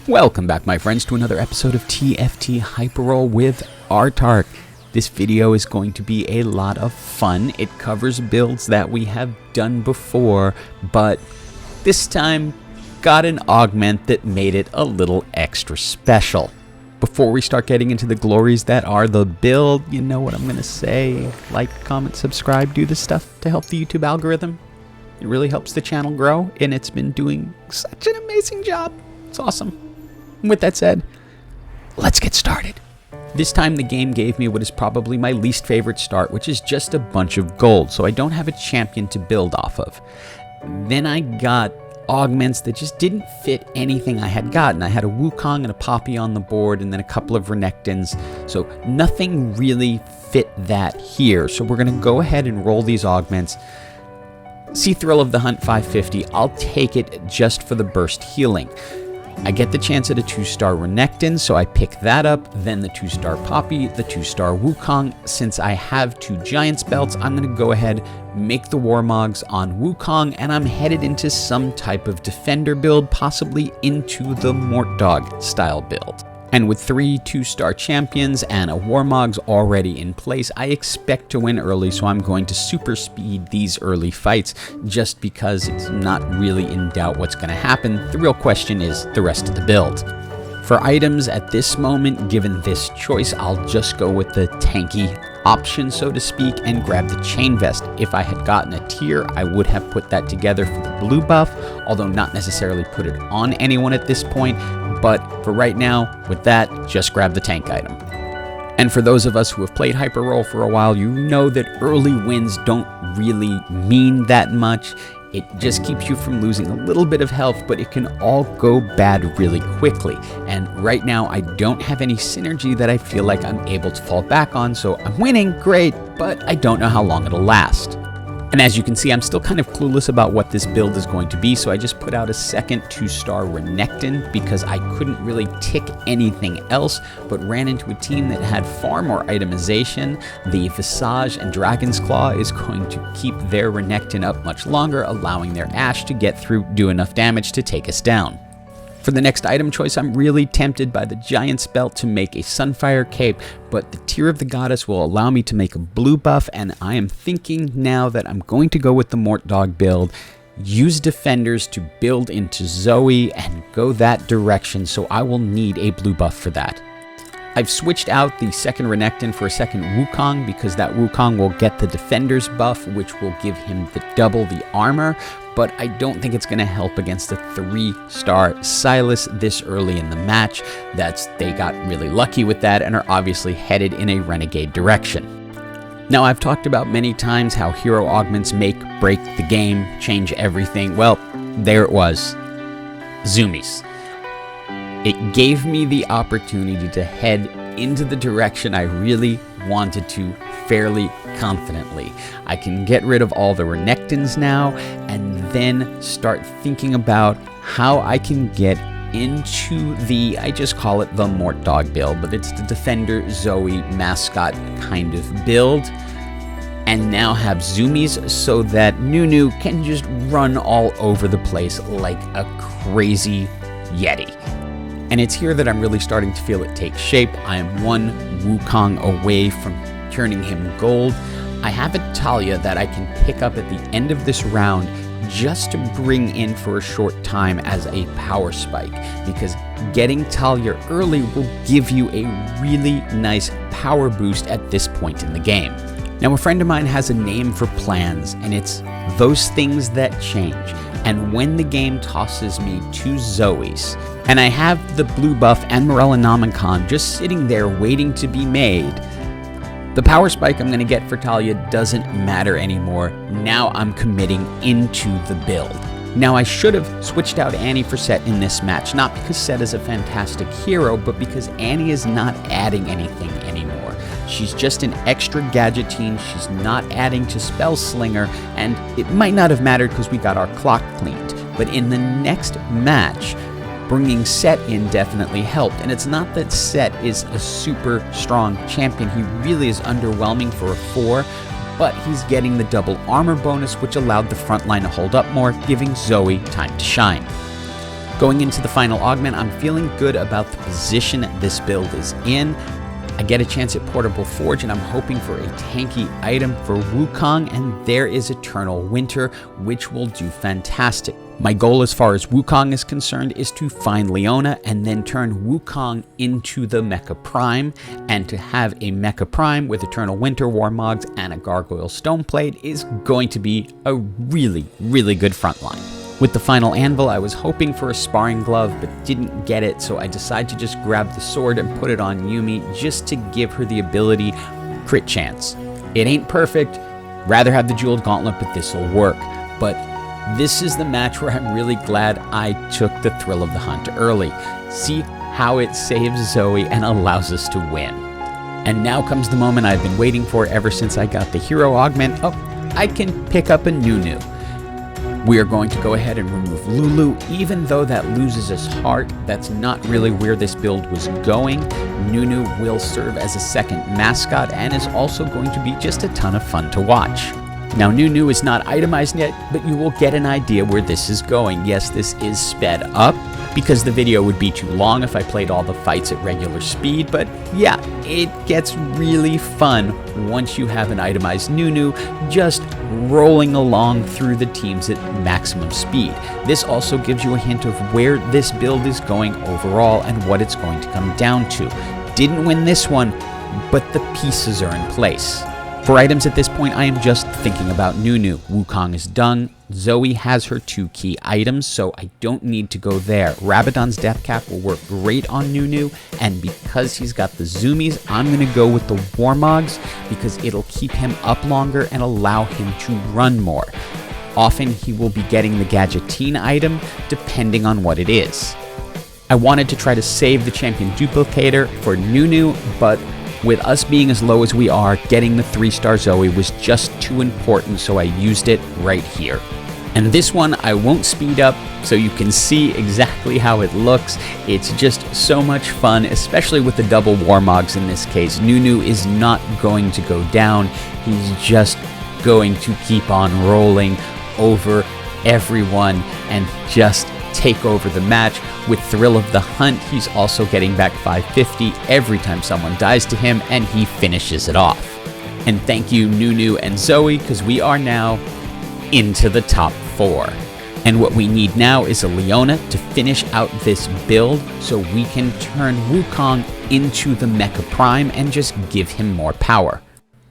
Welcome back, my friends, to another episode of TFT Hyper Roll with Artark. This video is going to be a lot of fun. It covers builds that we have done before, but this time got an augment that made it a little extra special. Before we start getting into the glories that are the build, you know what I'm going to say. Like, comment, subscribe, do this stuff to help the YouTube algorithm. It really helps the channel grow, and it's been doing such an amazing job. It's awesome. With that said, let's get started. This time the game gave me what is probably my least favorite start, which is just a bunch of gold, so I don't have a champion to build off of. Then I got augments that just didn't fit anything I had gotten. I had a WuKong and a Poppy on the board, and then a couple of Renekton's, so nothing really fit that here. So we're going to go ahead and roll these augments. See Thrill of the Hunt 550, I'll take it just for the burst healing. I get the chance at a 2-star Renekton, so I pick that up, then the 2-star Poppy, the 2-star WuKong. Since I have 2 Giants belts, I'm going to go ahead, make the Warmogs on WuKong, and I'm headed into some type of defender build, possibly into the mortdog style build. And with 3 2-star champions and a Warmogs already in place, I expect to win early, so I'm going to super speed these early fights just because it's not really in doubt what's going to happen. The real question is the rest of the build. For items at this moment, given this choice, I'll just go with the tanky option, so to speak, and grab the chain vest. If I had gotten a tier, I would have put that together for the blue buff, although not necessarily put it on anyone at this point. But for right now, with that, just grab the tank item. And for those of us who have played Hyper Roll for a while, you know that early wins don't really mean that much. It just keeps you from losing a little bit of health, but it can all go bad really quickly. And right now, I don't have any synergy that I feel like I'm able to fall back on, so I'm winning, great, but I don't know how long it'll last. And as you can see, I'm still kind of clueless about what this build is going to be, so I just put out a second 2-star Renekton because I couldn't really tick anything else, but ran into a team that had far more itemization. The Visage and Dragon's Claw is going to keep their Renekton up much longer, allowing their Ashe to get through, do enough damage to take us down. For the next item choice, I'm really tempted by the Giant's Belt to make a Sunfire Cape, but the Tear of the Goddess will allow me to make a blue buff, and I am thinking now that I'm going to go with the mortdog build, use defenders to build into Zoe, and go that direction, so I will need a blue buff for that. I've switched out the second Renekton for a second WuKong because that WuKong will get the defender's buff, which will give him double the armor, but I don't think it's going to help against the 3-star Silas this early in the match. They got really lucky with that and are obviously headed in a renegade direction. Now, I've talked about many times how hero augments break the game, change everything. Well, there it was. ZOOMIES. It gave me the opportunity to head into the direction I really wanted to fairly confidently. I can get rid of all the Renektons now and then start thinking about how I can get into I just call it the mortdog build, but it's the Defender Zoe mascot kind of build. And now have ZOOMIES so that Nunu can just run all over the place like a crazy Yeti. And it's here that I'm really starting to feel it take shape. I am 1 WuKong away from turning him gold. I have a Taliah that I can pick up at the end of this round just to bring in for a short time as a power spike, because getting Taliah early will give you a really nice power boost at this point in the game. Now, a friend of mine has a name for plans, and it's those things that change. And when the game tosses me to Zoe's, and I have the blue buff and Morellonomicon just sitting there waiting to be made, the power spike I'm going to get for Taliah doesn't matter anymore. Now I'm committing into the build. Now, I should have switched out Annie for Sett in this match, not because Sett is a fantastic hero, but because Annie is not adding anything anymore. She's just an extra Gageteen, she's not adding to Spell Slinger, and it might not have mattered because we got our clock cleaned. But in the next match, bringing Sett in definitely helped, and it's not that Sett is a super strong champion. He really is underwhelming for a 4, but he's getting the double armor bonus, which allowed the front line to hold up more, giving Zoe time to shine. Going into the final augment, I'm feeling good about the position this build is in. I get a chance at Portable Forge, and I'm hoping for a tanky item for WuKong, and there is Eternal Winter, which will do fantastic. My goal as far as WuKong is concerned is to find Leona and then turn WuKong into the Mecha Prime, and to have a Mecha Prime with Eternal Winter, Warmogs, and a Gargoyle Stoneplate is going to be a really, really good frontline. With the final anvil, I was hoping for a sparring glove, but didn't get it, so I decided to just grab the sword and put it on Yuumi just to give her the ability crit chance. It ain't perfect, rather have the jeweled gauntlet, but this'll work. But this is the match where I'm really glad I took the thrill of the hunt early. See how it saves Zoe and allows us to win. And now comes the moment I've been waiting for ever since I got the hero augment. Oh, I can pick up a Nunu. We are going to go ahead and remove Lulu, even though that loses us heart. That's not really where this build was going. Nunu will serve as a second mascot and is also going to be just a ton of fun to watch. Now, Nunu is not itemized yet, but you will get an idea where this is going. Yes, this is sped up, because the video would be too long if I played all the fights at regular speed, but yeah, it gets really fun once you have an itemized Nunu just rolling along through the teams at maximum speed. This also gives you a hint of where this build is going overall and what it's going to come down to. Didn't win this one, but the pieces are in place. For items at this point, I am just thinking about Nunu. WuKong is done. Zoe has her 2 key items, so I don't need to go there. Rabadon's Death Cap will work great on Nunu, and because he's got the Zoomies, I'm going to go with the Warmogs because it'll keep him up longer and allow him to run more. Often he will be getting the Gageteen item, depending on what it is. I wanted to try to save the Champion Duplicator for Nunu, but with us being as low as we are, getting the 3-star Zoe was just too important, so I used it right here. And this one I won't speed up so you can see exactly how it looks. It's just so much fun, especially with the double Warmogs in this case. Nunu is not going to go down. He's just going to keep on rolling over everyone and just take over the match. With Thrill of the Hunt, he's also getting back 550 every time someone dies to him, and he finishes it off. And thank you, Nunu and Zoe, because we are now into the top 4. And what we need now is a Leona to finish out this build so we can turn WuKong into the Mecha Prime and just give him more power.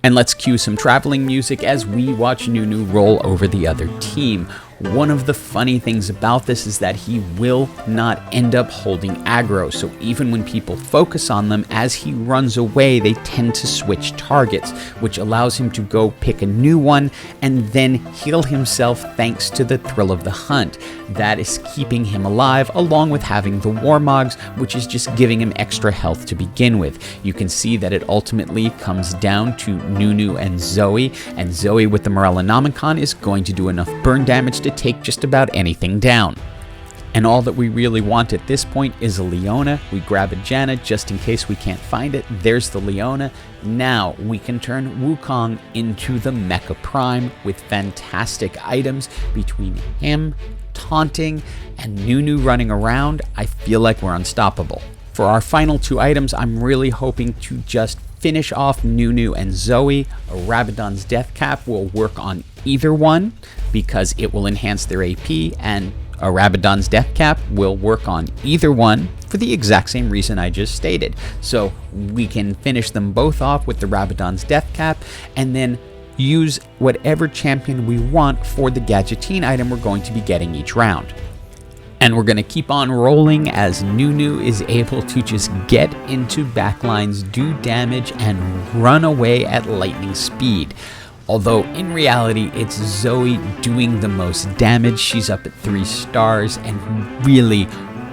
And let's cue some traveling music as we watch Nunu roll over the other team. One of the funny things about this is that he will not end up holding aggro, so even when people focus on them, as he runs away, they tend to switch targets, which allows him to go pick a new one and then heal himself thanks to the Thrill of the Hunt. That is keeping him alive, along with having the Warmogs, which is just giving him extra health to begin with. You can see that it ultimately comes down to Nunu and Zoe with the Morellonomicon is going to do enough burn damage to take just about anything down. And all that we really want at this point is a Leona. We grab a Janna just in case we can't find it. There's the Leona. Now we can turn WuKong into the Mecha Prime with fantastic items between him, taunting, and Nunu running around. I feel like we're unstoppable. For our final 2 items, I'm really hoping to just finish off Nunu and Zoe. A Rabadon's Death Cap will work on either one because it will enhance their AP, and a Rabadon's Death Cap will work on either one for the exact same reason I just stated. So we can finish them both off with the Rabadon's Death Cap and then use whatever champion we want for the Gageteen item we're going to be getting each round. And we're going to keep on rolling as Nunu is able to just get into backlines, do damage, and run away at lightning speed. Although in reality, it's Zoe doing the most damage. She's up at 3 stars and really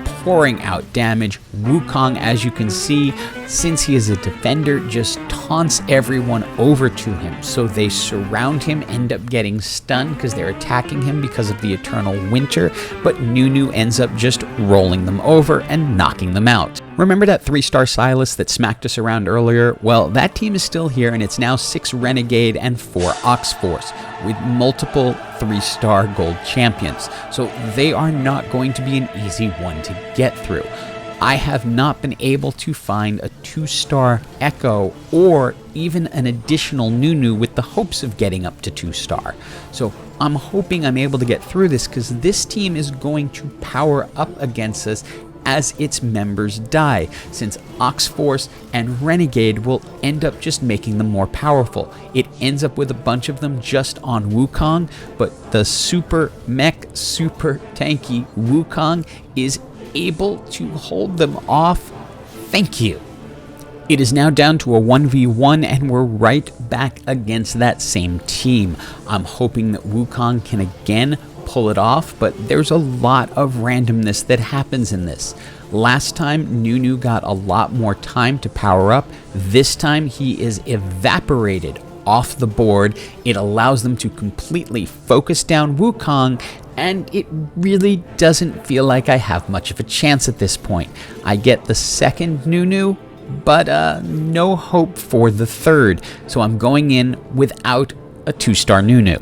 pouring out damage. WuKong, as you can see, since he is a defender, just taunts everyone over to him. So they surround him, end up getting stunned because they're attacking him because of the Eternal Winter, but Nunu ends up just rolling them over and knocking them out. Remember that 3-star Silas that smacked us around earlier? Well, that team is still here, and it's now 6 Renegade and 4 Ox Force, with multiple 3-star gold champions. So they are not going to be an easy one to get through. I have not been able to find a 2-star Echo or even an additional Nunu with the hopes of getting up to 2-star. So I'm hoping I'm able to get through this, because this team is going to power up against us as its members die, since Ox Force and Renegade will end up just making them more powerful. It ends up with a bunch of them just on WuKong, but the super mech, super tanky WuKong is able to hold them off. Thank you. It is now down to a 1v1, and we're right back against that same team. I'm hoping that WuKong can again pull it off, but there's a lot of randomness that happens in this. Last time, Nunu got a lot more time to power up. This time, he is evaporated off the board. It allows them to completely focus down WuKong, and it really doesn't feel like I have much of a chance at this point. I get the second Nunu, but no hope for the third, so I'm going in without a 2-star Nunu.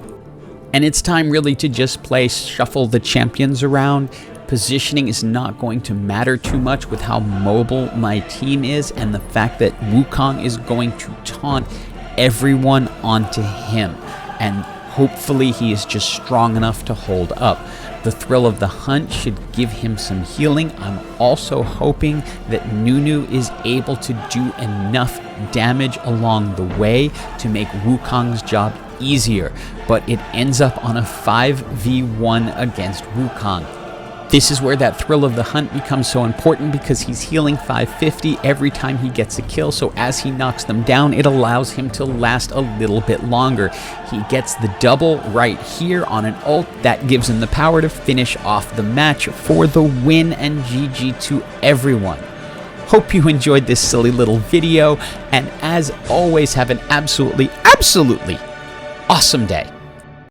And it's time really to just play shuffle the champions around. Positioning is not going to matter too much with how mobile my team is, and the fact that WuKong is going to taunt everyone onto him, and hopefully he is just strong enough to hold up. The thrill of the hunt should give him some healing. I'm also hoping that Nunu is able to do enough damage along the way to make WuKong's job easier, but it ends up on a 5v1 against WuKong. This is where that thrill of the hunt becomes so important, because he's healing 550 every time he gets a kill, so as he knocks them down, it allows him to last a little bit longer. He gets the double right here on an ult that gives him the power to finish off the match for the win, and GG to everyone. Hope you enjoyed this silly little video, and as always, have an absolutely awesome day.